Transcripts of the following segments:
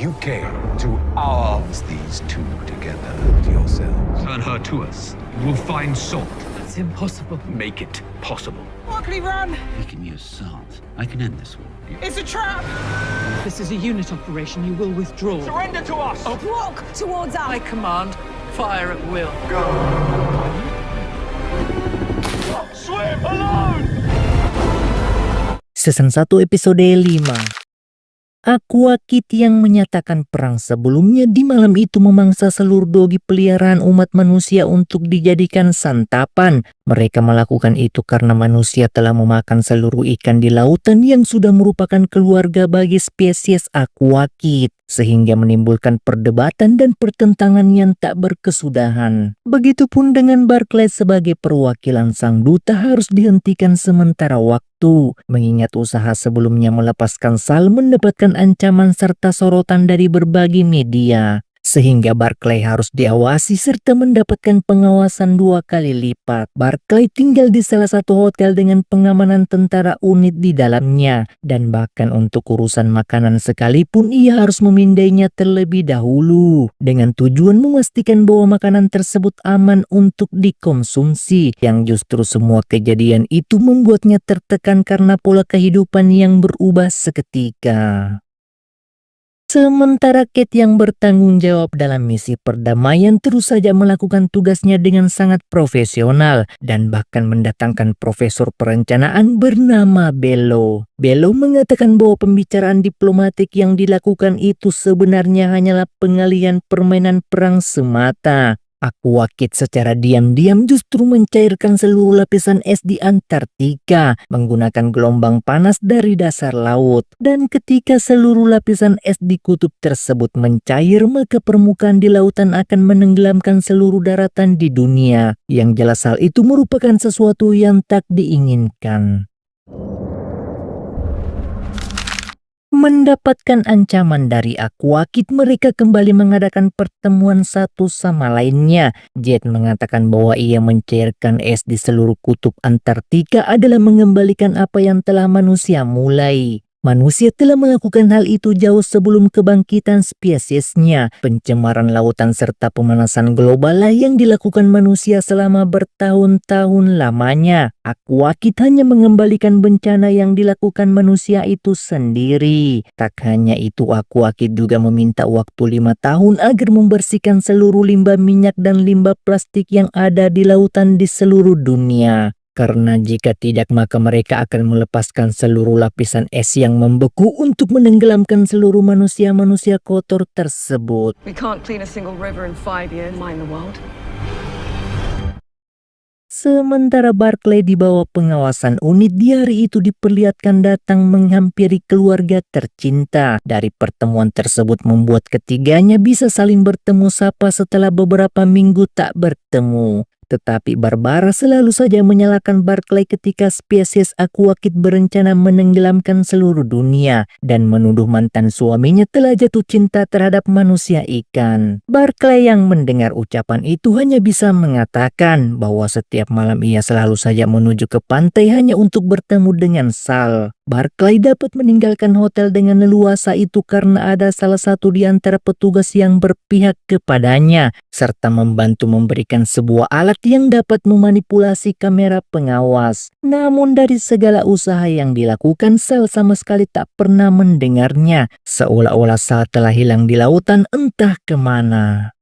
You came to arms these two together with yourselves. Turn her to us. We'll find salt. It's impossible. Make it possible. Quickly run! We can use salt. I can end this war. It's a trap! This is a unit operation. You will withdraw. Surrender to us! Walk towards us! I command fire at will. Swim alone! Season 1 episode 5. Aqua Kid yang menyatakan perang sebelumnya di malam itu memangsa seluruh dogi peliharaan umat manusia untuk dijadikan santapan. Mereka melakukan itu karena manusia telah memakan seluruh ikan di lautan yang sudah merupakan keluarga bagi spesies Aqua Kid, sehingga menimbulkan perdebatan dan pertentangan yang tak berkesudahan. Begitupun dengan Barclay sebagai perwakilan sang duta harus dihentikan sementara waktu, mengingat usaha sebelumnya melepaskan Sal mendapatkan ancaman serta sorotan dari berbagai media. Sehingga Barclay harus diawasi serta mendapatkan pengawasan 2 kali lipat. Barclay tinggal di salah satu hotel dengan pengamanan tentara unit di dalamnya. Dan bahkan untuk urusan makanan sekalipun ia harus memindainya terlebih dahulu. Dengan tujuan memastikan bahwa makanan tersebut aman untuk dikonsumsi. Yang justru semua kejadian itu membuatnya tertekan karena pola kehidupan yang berubah seketika. Sementara Kate yang bertanggung jawab dalam misi perdamaian terus saja melakukan tugasnya dengan sangat profesional dan bahkan mendatangkan profesor perencanaan bernama Bello. Bello mengatakan bahwa pembicaraan diplomatik yang dilakukan itu sebenarnya hanyalah pengalihan permainan perang semata. Aqua Kid secara diam-diam justru mencairkan seluruh lapisan es di Antartika menggunakan gelombang panas dari dasar laut. Dan ketika seluruh lapisan es di kutub tersebut mencair, maka permukaan di lautan akan menenggelamkan seluruh daratan di dunia. Yang jelas hal itu merupakan sesuatu yang tak diinginkan. Mendapatkan ancaman dari Aqua Kid, mereka kembali mengadakan pertemuan satu sama lainnya. Jet mengatakan bahwa ia mencairkan es di seluruh kutub Antartika adalah mengembalikan apa yang telah manusia mulai. Manusia telah melakukan hal itu jauh sebelum kebangkitan spesiesnya. Pencemaran lautan serta pemanasan global lah yang dilakukan manusia selama bertahun-tahun lamanya. Aqua Kid hanya mengembalikan bencana yang dilakukan manusia itu sendiri. Tak hanya itu, Aqua Kid juga meminta waktu 5 tahun agar membersihkan seluruh limbah minyak dan limbah plastik yang ada di lautan di seluruh dunia. Karena jika tidak, maka mereka akan melepaskan seluruh lapisan es yang membeku untuk menenggelamkan seluruh manusia-manusia kotor tersebut. We can't clean a single river in 5 years. Mind the world. Sementara Barclay di bawah pengawasan unit di hari itu diperlihatkan datang menghampiri keluarga tercinta. Dari pertemuan tersebut membuat ketiganya bisa saling bertemu sapa setelah beberapa minggu tak bertemu. Tetapi Barbara selalu saja menyalahkan Barclay ketika spesies Aqua Kid berencana menenggelamkan seluruh dunia dan menuduh mantan suaminya telah jatuh cinta terhadap manusia ikan. Barclay yang mendengar ucapan itu hanya bisa mengatakan bahwa setiap malam ia selalu saja menuju ke pantai hanya untuk bertemu dengan Sal. Barclay dapat meninggalkan hotel dengan leluasa itu karena ada salah satu di antara petugas yang berpihak kepadanya, serta membantu memberikan sebuah alat yang dapat memanipulasi kamera pengawas. Namun dari segala usaha yang dilakukan, Sal sama sekali tak pernah mendengarnya, seolah-olah Sal telah hilang di lautan entah kemana.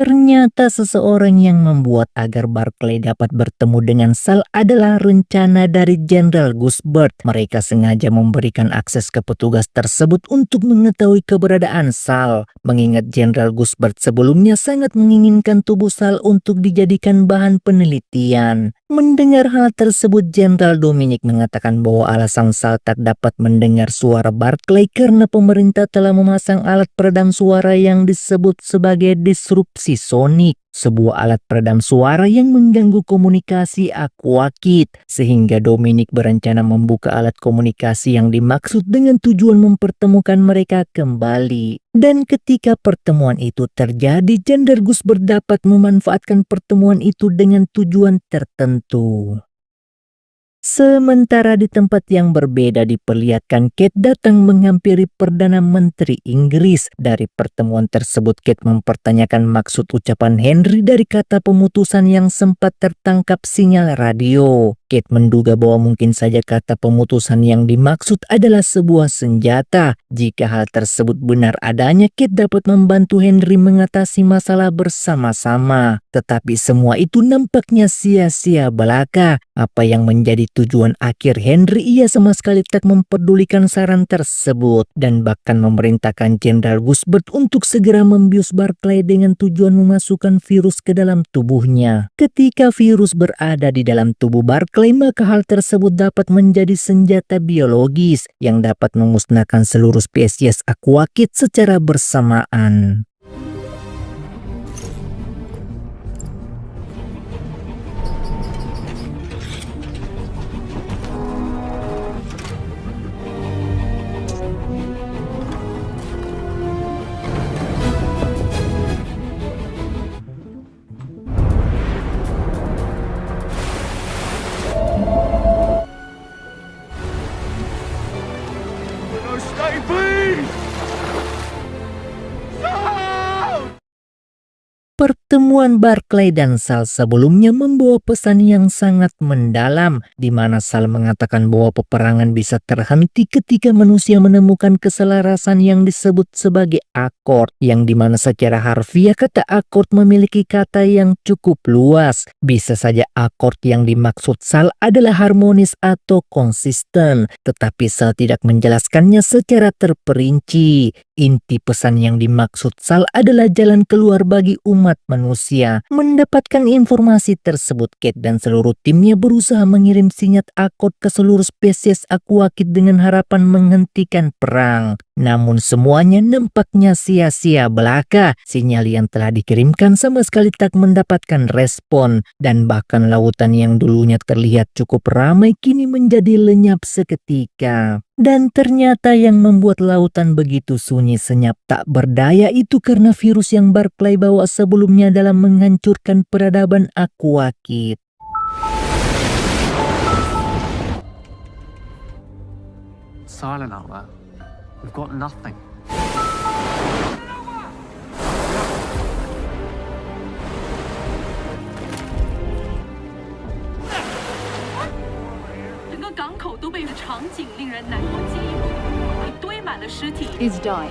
Ternyata seseorang yang membuat agar Barclay dapat bertemu dengan Sal adalah rencana dari Jenderal Gusbert. Mereka sengaja memberikan akses ke petugas tersebut untuk mengetahui keberadaan Sal. Mengingat Jenderal Gusbert sebelumnya sangat menginginkan tubuh Sal untuk dijadikan bahan penelitian. Mendengar hal tersebut, Jenderal Dominic mengatakan bahwa alasan Sal tak dapat mendengar suara Barclay karena pemerintah telah memasang alat peredam suara yang disebut sebagai disrupsi sonik, sebuah alat peredam suara yang mengganggu komunikasi Aqua Kid, sehingga Dominic berencana membuka alat komunikasi yang dimaksud dengan tujuan mempertemukan mereka kembali. Dan ketika pertemuan itu terjadi, Jenderal Gusbert dapat memanfaatkan pertemuan itu dengan tujuan tertentu. Sementara di tempat yang berbeda diperlihatkan Kate datang menghampiri Perdana Menteri Inggris. Dari pertemuan tersebut Kate mempertanyakan maksud ucapan Henry dari kata pemutusan yang sempat tertangkap sinyal radio. Kate menduga bahwa mungkin saja kata pemutusan yang dimaksud adalah sebuah senjata. Jika hal tersebut benar adanya, Kate dapat membantu Henry mengatasi masalah bersama-sama. Tetapi semua itu nampaknya sia-sia belaka. Apa yang menjadi tujuan akhir Henry, ia sama sekali tak mempedulikan saran tersebut dan bahkan memerintahkan Jenderal Gusbert untuk segera membius Barclay dengan tujuan memasukkan virus ke dalam tubuhnya. Ketika virus berada di dalam tubuh Barclay, maka hal tersebut dapat menjadi senjata biologis yang dapat memusnahkan seluruh spesies aquakid secara bersamaan. No, stay, please! No! Pertemuan Barclay dan Sal sebelumnya membawa pesan yang sangat mendalam, di mana Sal mengatakan bahwa peperangan bisa terhenti ketika manusia menemukan keselarasan yang disebut sebagai akord, yang dimana secara harfiah kata akord memiliki kata yang cukup luas. Bisa saja akord yang dimaksud Sal adalah harmonis atau konsisten, tetapi Sal tidak menjelaskannya secara terperinci. Inti pesan yang dimaksud Sal adalah jalan keluar bagi umat manusia. Mendapatkan informasi tersebut, Kate dan seluruh timnya berusaha mengirim sinyal akord ke seluruh spesies aquakid dengan harapan menghentikan perang. Namun semuanya nampaknya sia-sia belaka. Sinyal yang telah dikirimkan sama sekali tak mendapatkan respon, dan bahkan lautan yang dulunya terlihat cukup ramai kini menjadi lenyap seketika. Dan ternyata yang membuat lautan begitu sunyi senyap tak berdaya itu karena virus yang Barclay bawa sebelumnya dalam menghancurkan peradaban aquakid. Silent out there. We've got nothing. Is dying.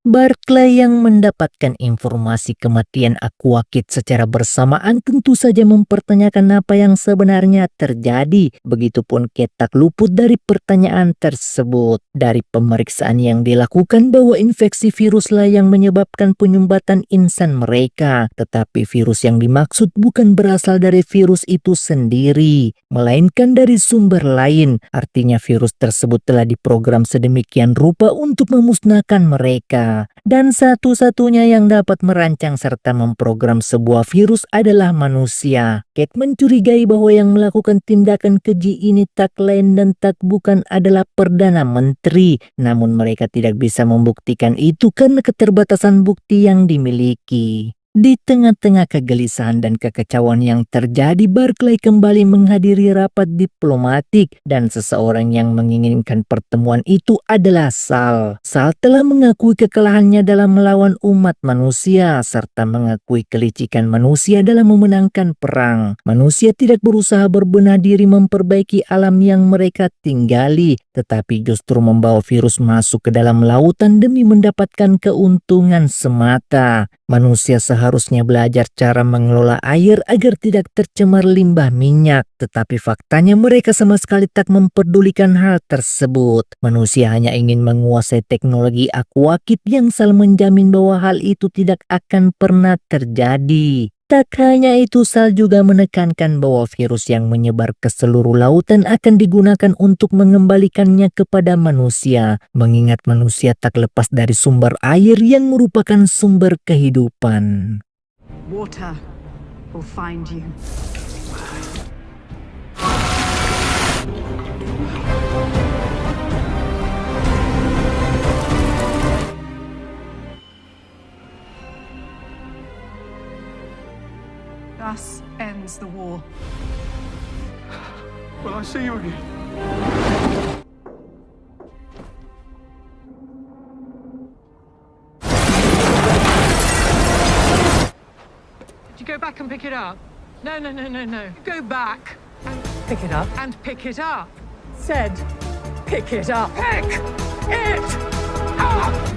Barclay yang mendapatkan informasi kematian aquakid secara bersamaan tentu saja mempertanyakan apa yang sebenarnya terjadi. Begitupun Kate tak luput dari pertanyaan tersebut. Dari pemeriksaan yang dilakukan bahwa infeksi viruslah yang menyebabkan penyumbatan insan mereka. Tetapi virus yang dimaksud bukan berasal dari virus itu sendiri, melainkan dari sumber lain. Artinya virus tersebut telah diprogram sedemikian rupa untuk memusnahkan mereka. Dan satu-satunya yang dapat merancang serta memprogram sebuah virus adalah manusia. Kate mencurigai bahwa yang melakukan tindakan keji ini tak lain dan tak bukan adalah Perdana Menteri. Namun mereka tidak bisa membuktikan itu karena keterbatasan bukti yang dimiliki. Di tengah-tengah kegelisahan dan kekacauan yang terjadi, Barclay kembali menghadiri rapat diplomatik dan seseorang yang menginginkan pertemuan itu adalah Sal. Sal telah mengakui kekalahannya dalam melawan umat manusia serta mengakui kelicikan manusia dalam memenangkan perang. Manusia tidak berusaha berbenah diri memperbaiki alam yang mereka tinggali, tetapi justru membawa virus masuk ke dalam lautan demi mendapatkan keuntungan semata. Manusia seharusnya belajar cara mengelola air agar tidak tercemar limbah minyak, tetapi faktanya mereka sama sekali tak memperdulikan hal tersebut. Manusia hanya ingin menguasai teknologi aquakid yang selalu menjamin bahwa hal itu tidak akan pernah terjadi. Tak hanya itu, Sal juga menekankan bahwa virus yang menyebar ke seluruh lautan akan digunakan untuk mengembalikannya kepada manusia, mengingat manusia tak lepas dari sumber air yang merupakan sumber kehidupan. Water will find you. Thus ends the war. Will I see you again? Did you go back and pick it up? No, no, no, no, no. Go back and pick it up. And pick it up. Said, pick it up. Pick it up!